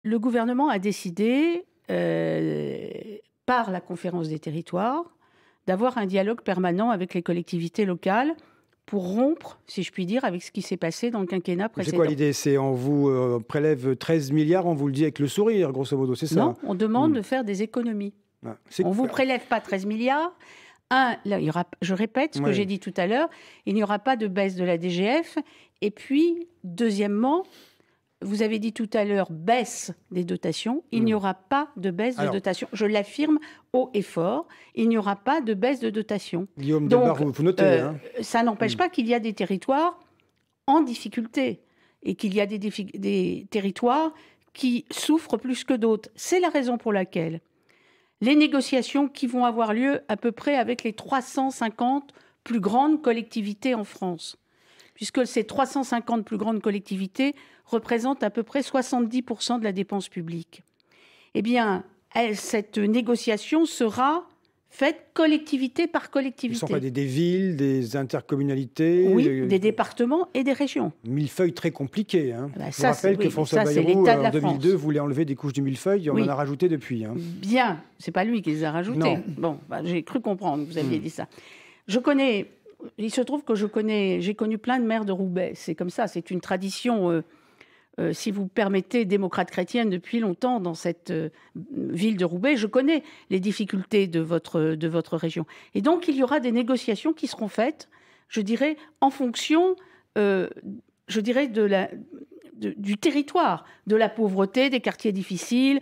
Le gouvernement a décidé, par la conférence des territoires, d'avoir un dialogue permanent avec les collectivités locales pour rompre, si je puis dire, avec ce qui s'est passé dans le quinquennat C'est quoi précédent. l'idée? C'est on vous prélève 13 milliards, on vous le dit avec le sourire, grosso modo, c'est ça? Non, on demande Hmm. de faire des économies. Ah, On ne vous prélève pas 13 milliards. Là, il y aura, je répète ce que ouais. j'ai dit tout à l'heure, il n'y aura pas de baisse de la DGF. Et puis, deuxièmement, vous avez dit tout à l'heure baisse des dotations. Il n'y aura pas de baisse de Alors, dotations. Je l'affirme haut et fort. Il n'y aura pas de baisse de dotations. Guillaume Delbar, Donc, vous notez, hein? ça n'empêche pas qu'il y a des territoires en difficulté et qu'il y a des territoires qui souffrent plus que d'autres. C'est la raison pour laquelle les négociations qui vont avoir lieu à peu près avec les 350 plus grandes collectivités en France, puisque ces 350 plus grandes collectivités représentent à peu près 70% de la dépense publique. Eh bien, cette négociation sera faite collectivité par Ils sont collectivité. pas des villes, des intercommunalités, Oui, des départements et des régions. millefeuille très compliqué, hein. Bah, Je vous ça, rappelle que oui, François ça, c'est Bayrou, l'état de en la 2002, France. voulait enlever des couches du millefeuille, et on Oui. en a rajouté depuis, hein. Bien, c'est pas lui qui les a rajoutés. Non. Bon, j'ai cru comprendre que vous aviez dit ça. Il se trouve que j'ai connu plein de maires de Roubaix. C'est comme ça, c'est une tradition, si vous permettez, démocrate chrétienne depuis longtemps dans cette ville de Roubaix. Je connais les difficultés de votre région. Et donc, il y aura des négociations qui seront faites, je dirais, en fonction, je dirais, du territoire, de la pauvreté, des quartiers difficiles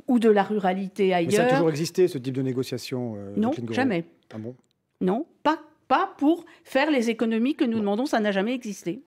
ou de la ruralité Mais ça a ailleurs. toujours existé, ce type de négociation, Non, Jacqueline Gouraud. jamais. Ah bon? Non, pas pour faire les économies que nous demandons, ça n'a jamais existé.